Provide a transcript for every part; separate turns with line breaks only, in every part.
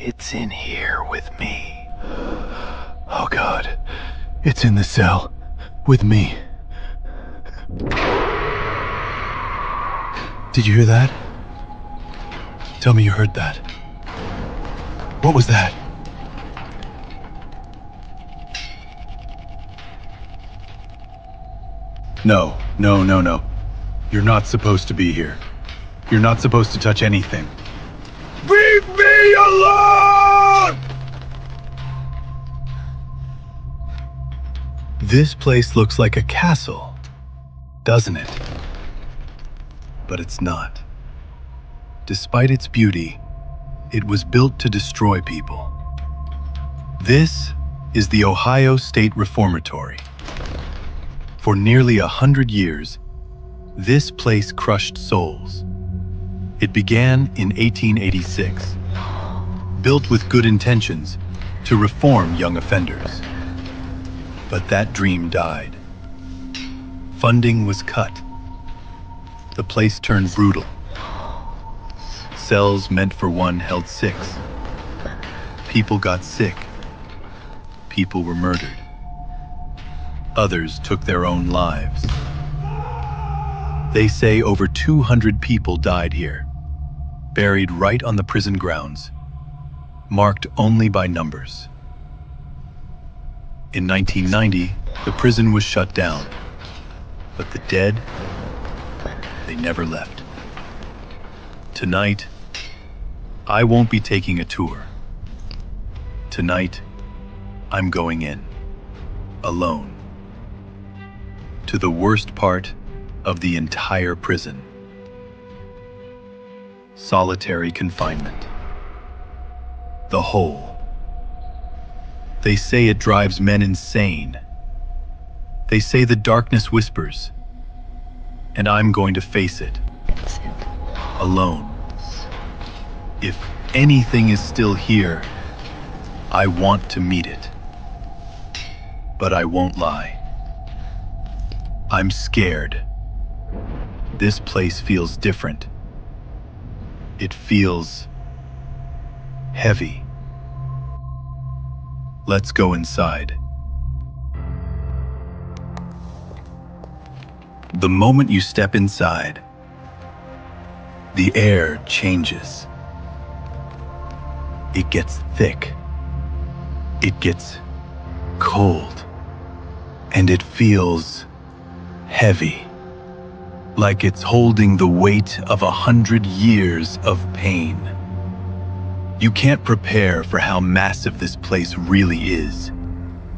It's in here with me. Oh God, it's in the cell with me. Did you hear that? Tell me you heard that. What was that? No. You're not supposed to be here. You're not supposed to touch anything. Leave me alone! This place looks like a castle, doesn't it? But it's not. Despite its beauty, it was built to destroy people. This is the Ohio State Reformatory. For nearly 100 years, this place crushed souls. It began in 1886, built with good intentions to reform young offenders. But that dream died. Funding was cut. The place turned brutal. Cells meant for one held 6. People got sick. People were murdered. Others took their own lives. They say over 200 people died here, buried right on the prison grounds, marked only by numbers. In 1990, the prison was shut down, but the dead, they never left. Tonight, I won't be taking a tour. Tonight, I'm going in, alone, to the worst part of the entire prison. Solitary confinement. The hole. They say it drives men insane. They say the darkness whispers, and I'm going to face it, alone. If anything is still here, I want to meet it. But I won't lie. I'm scared. This place feels different. It feels heavy. Let's go inside. The moment you step inside, the air changes. It gets thick. It gets cold. And it feels heavy. Like it's holding the weight of 100 years of pain. You can't prepare for how massive this place really is.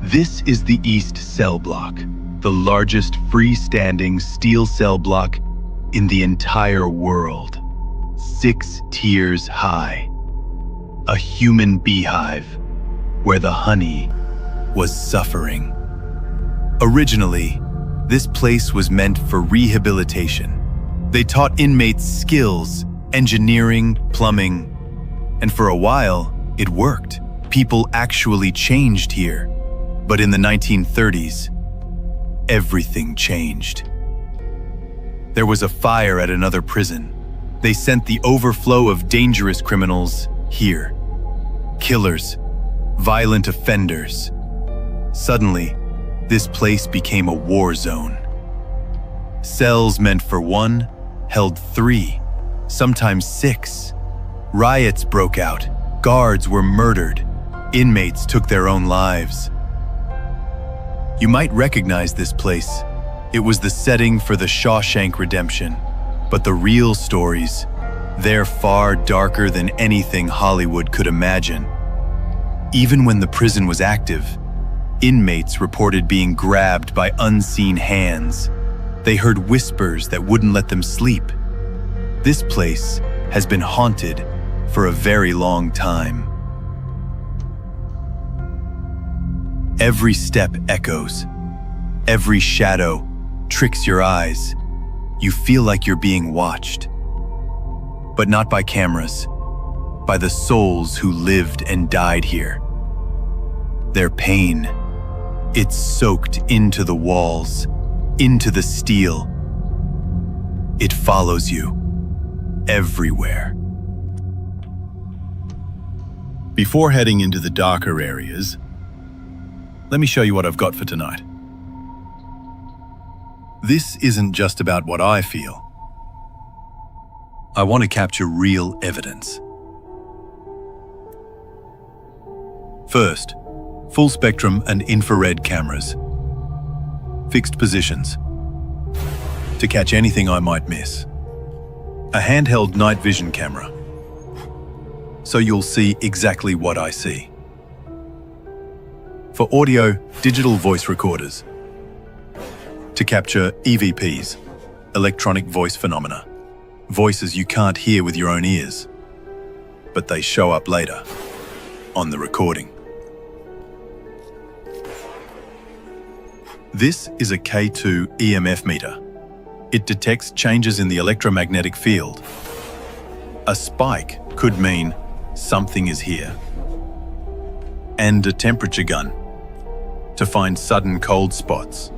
This is the East Cell Block, the largest freestanding steel cell block in the entire world. 6 tiers high. A human beehive where the honey was suffering. Originally, this place was meant for rehabilitation. They taught inmates skills, engineering, plumbing, and for a while, it worked. People actually changed here. But in the 1930s, everything changed. There was a fire at another prison. They sent the overflow of dangerous criminals here. Killers, violent offenders. Suddenly, this place became a war zone. Cells meant for one held 3, sometimes 6. Riots broke out. Guards were murdered. Inmates took their own lives. You might recognize this place. It was the setting for the Shawshank Redemption. But the real stories, they're far darker than anything Hollywood could imagine. Even when the prison was active, inmates reported being grabbed by unseen hands. They heard whispers that wouldn't let them sleep. This place has been haunted for a very long time. Every step echoes. Every shadow tricks your eyes. You feel like you're being watched. But not by cameras, by the souls who lived and died here. Their pain, it's soaked into the walls, into the steel. It follows you everywhere. Before heading into the darker areas, let me show you what I've got for tonight. This isn't just about what I feel. I want to capture real evidence. First, full spectrum and infrared cameras. Fixed positions to catch anything I might miss. A handheld night vision camera, so you'll see exactly what I see. For audio, digital voice recorders to capture EVPs, electronic voice phenomena, voices you can't hear with your own ears, but they show up later on the recording. This is a K2 EMF meter. It detects changes in the electromagnetic field. A spike could mean something is here. And a temperature gun to find sudden cold spots.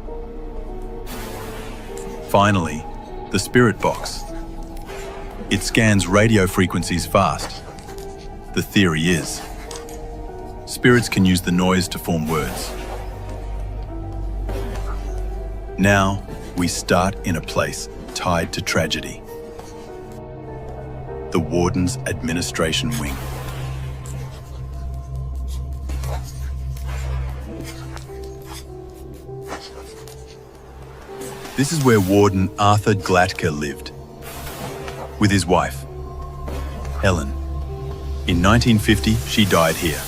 Finally, the spirit box. It scans radio frequencies fast. The theory is, spirits can use the noise to form words. Now, we start in a place tied to tragedy. The Warden's Administration Wing. This is where Warden Arthur Glatka lived, with his wife, Helen. In 1950, she died here.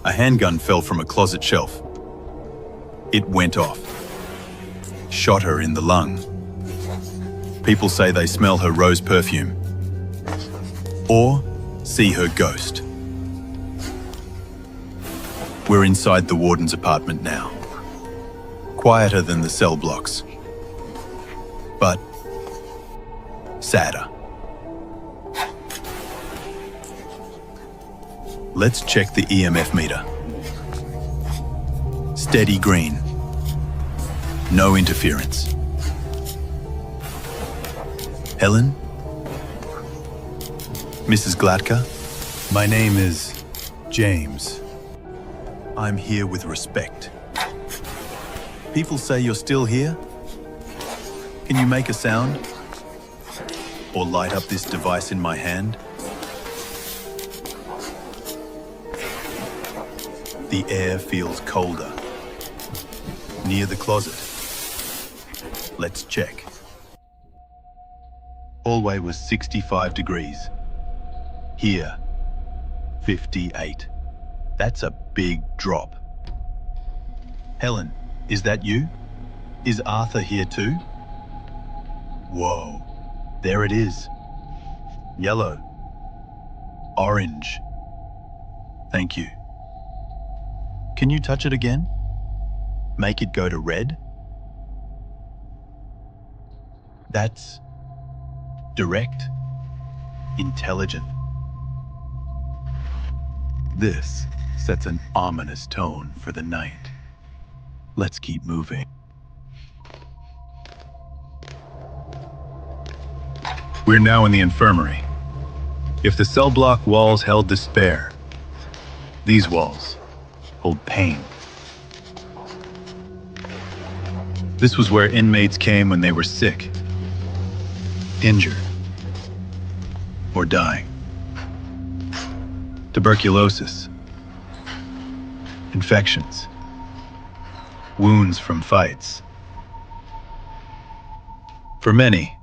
A handgun fell from a closet shelf. It went off, shot her in the lung. People say they smell her rose perfume, or see her ghost. We're inside the warden's apartment now. Quieter than the cell blocks, but sadder. Let's check the EMF meter. Steady green. No interference. Helen? Mrs. Glatka? My name is James. I'm here with respect. People say you're still here? Can you make a sound? Or light up this device in my hand? The air feels colder. Near the closet. Let's check. Hallway was 65 degrees. Here, 58. That's a big drop. Helen, is that you? Is Arthur here too? Whoa, there it is. Yellow. Orange. Thank you. Can you touch it again? Make it go to red? That's direct, intelligent. This sets an ominous tone for the night. Let's keep moving. We're now in the infirmary. If the cell block walls held despair, these walls hold pain. This was where inmates came when they were sick, injured, or dying. Tuberculosis, infections, wounds from fights. For many,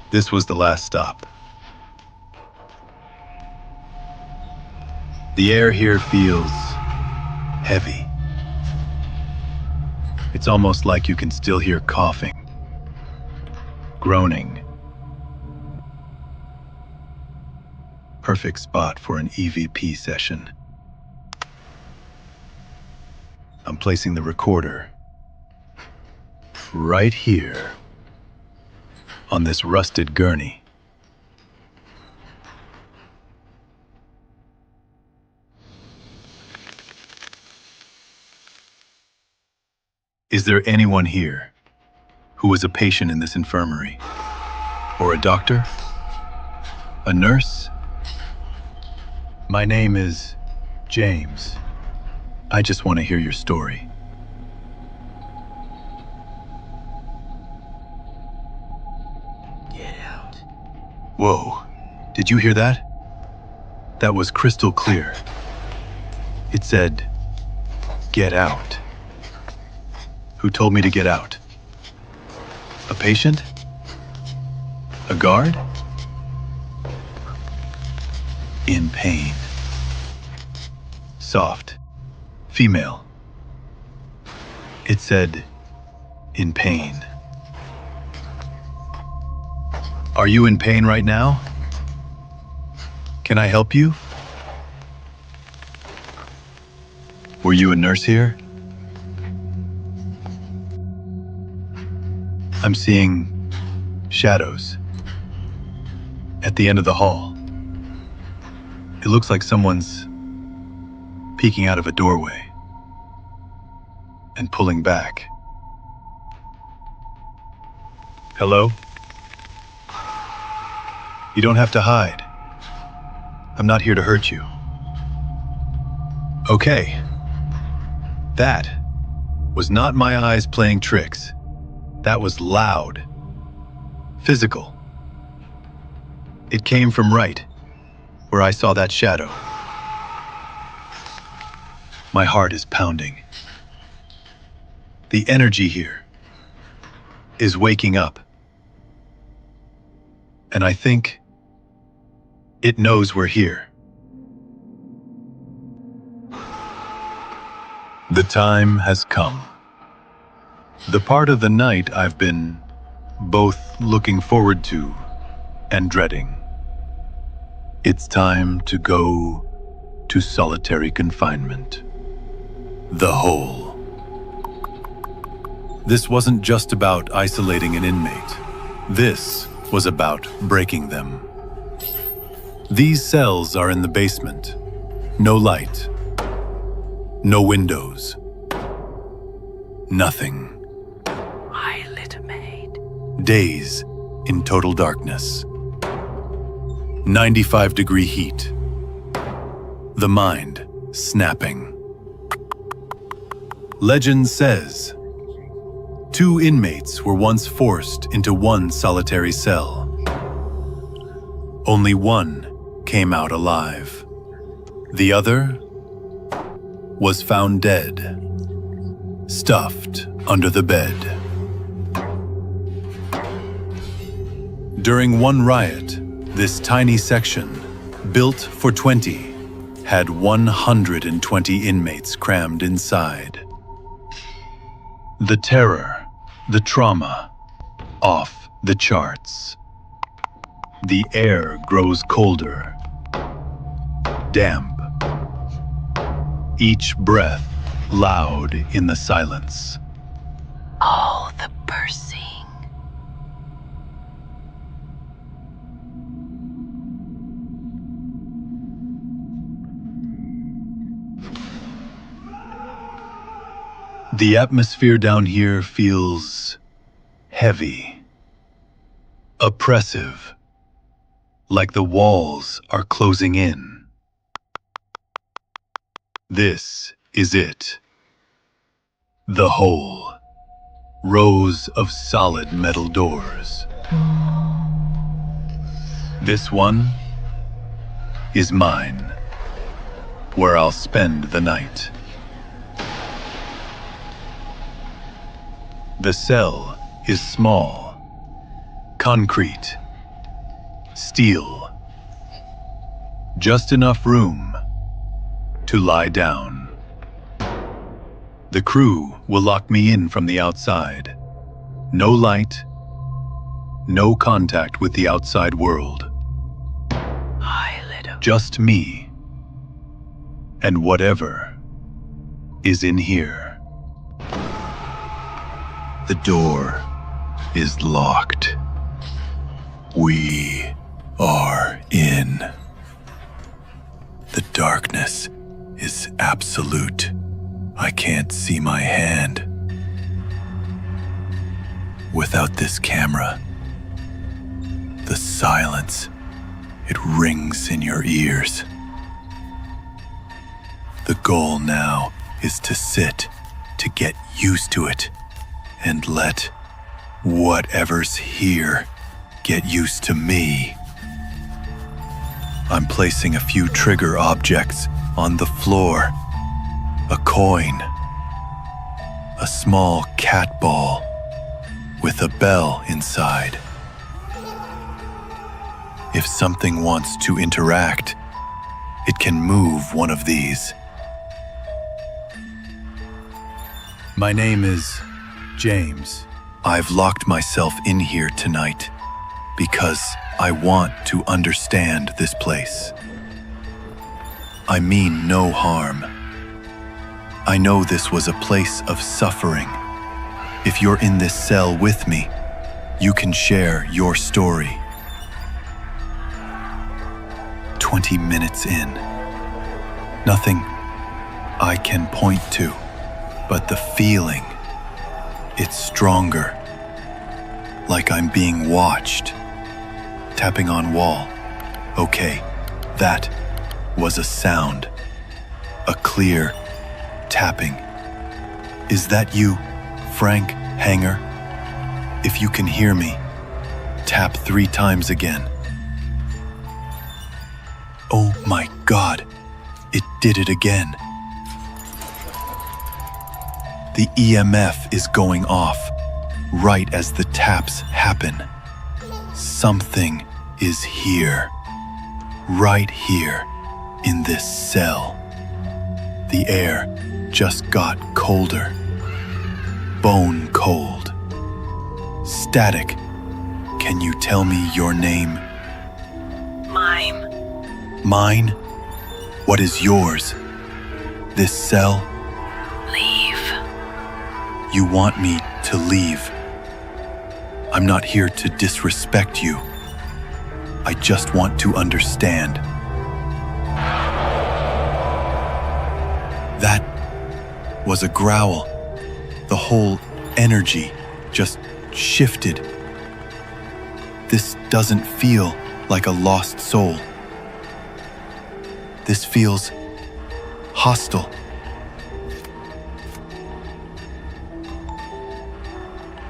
this was the last stop. The air here feels heavy. It's almost like you can still hear coughing, groaning. Perfect spot for an EVP session. I'm placing the recorder right here on this rusted gurney. Is there anyone here who was a patient in this infirmary? Or a doctor? A nurse? My name is James. I just want to hear your story.
Get out.
Whoa, did you hear that? That was crystal clear. It said, "Get out." Who told me to get out? A patient? A guard? In pain. Soft. Female. It said, in pain. Are you in pain right now? Can I help you? Were you a nurse here? I'm seeing shadows at the end of the hall. It looks like someone's peeking out of a doorway and pulling back. Hello? You don't have to hide. I'm not here to hurt you. Okay. That was not my eyes playing tricks. That was loud. Physical. It came from right where I saw that shadow. My heart is pounding. The energy here is waking up. And I think it knows we're here. The time has come. The part of the night I've been both looking forward to and dreading. It's time to go to solitary confinement. The hole. This wasn't just about isolating an inmate. This was about breaking them. These cells are in the basement. No light. No windows. Nothing.
My little maid.
Days in total darkness. 95-degree heat. The mind snapping. Legend says 2 inmates were once forced into one solitary cell. Only one came out alive. The other was found dead, stuffed under the bed. During one riot, this tiny section, built for 20, had 120 inmates crammed inside. The terror, the trauma, off the charts. The air grows colder, damp. Each breath loud in the silence.
All the bursing.
The atmosphere down here feels heavy, oppressive, like the walls are closing in. This is it. The hole. Rows of solid metal doors. This one is mine, where I'll spend the night. The cell is small, concrete, steel, just enough room to lie down. The crew will lock me in from the outside. No light, no contact with the outside world. Just me and whatever is in here. The door is locked. We are in. The darkness is absolute. I can't see my hand. Without this camera, the silence, it rings in your ears. The goal now is to sit, to get used to it, and let whatever's here get used to me. I'm placing a few trigger objects on the floor. A coin, a small cat ball with a bell inside. If something wants to interact, it can move one of these. My name is James. I've locked myself in here tonight because I want to understand this place. I mean no harm. I know this was a place of suffering. If you're in this cell with me, you can share your story. 20 minutes in. Nothing I can point to, but the feeling, it's stronger. Like I'm being watched. Tapping on wall. Okay, that was a sound. A clear tapping. Is that you, Frank Hanger? If you can hear me, tap 3 times again. Oh my God, it did it again. The EMF is going off right as the taps happen. Something is here, right here in this cell. The air just got colder, bone cold. Static, can you tell me your name?
Mime.
Mine? What is yours? This cell?
Leave.
You want me to leave? I'm not here to disrespect you. I just want to understand. That was a growl. The whole energy just shifted. This doesn't feel like a lost soul. This feels hostile.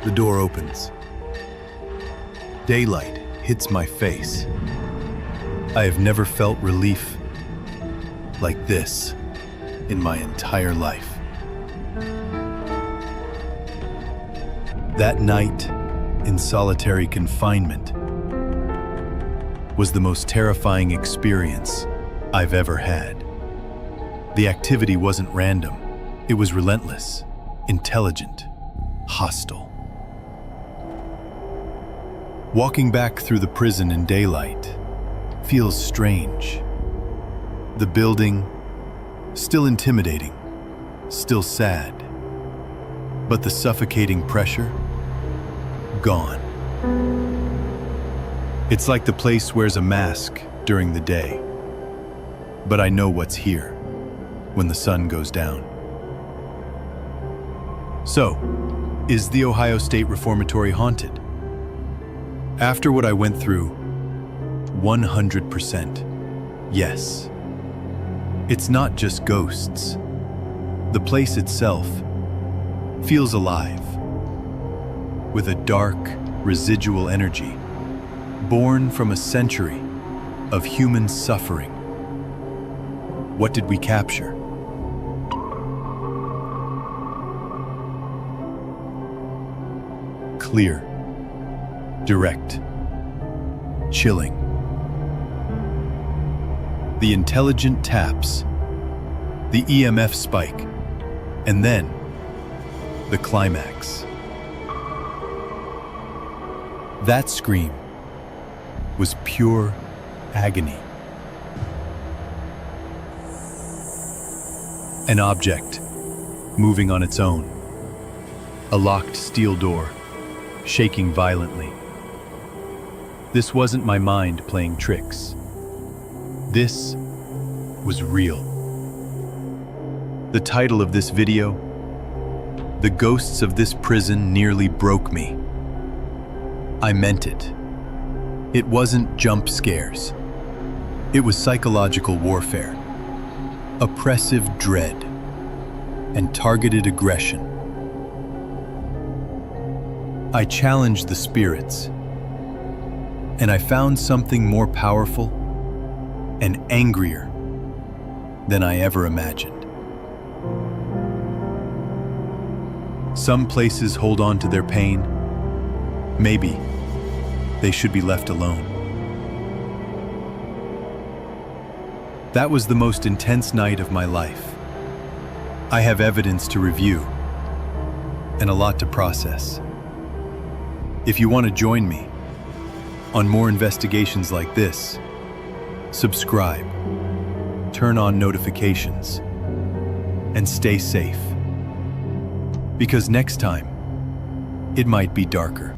The door opens. Daylight hits my face. I have never felt relief like this in my entire life. That night in solitary confinement was the most terrifying experience I've ever had. The activity wasn't random. It was relentless, intelligent, hostile. Walking back through the prison in daylight feels strange. The building, still intimidating, still sad. But the suffocating pressure, gone. It's like the place wears a mask during the day. But I know what's here when the sun goes down. So, is the Ohio State Reformatory haunted? After what I went through, 100% yes. It's not just ghosts. The place itself feels alive, with a dark, residual energy born from a century of human suffering. What did we capture? Clear, direct, chilling. The intelligent taps, the EMF spike, and then the climax. That scream was pure agony. An object moving on its own. A locked steel door, shaking violently. This wasn't my mind playing tricks. This was real. The title of this video, "The Ghosts of This Prison Nearly Broke Me." I meant it. It wasn't jump scares. It was psychological warfare. oppressive dread, and targeted aggression. I challenged the spirits, and I found something more powerful and angrier than I ever imagined. Some places hold on to their pain. Maybe they should be left alone. That was the most intense night of my life. I have evidence to review and a lot to process. If you want to join me on more investigations like this, subscribe, turn on notifications, and stay safe. Because next time, it might be darker.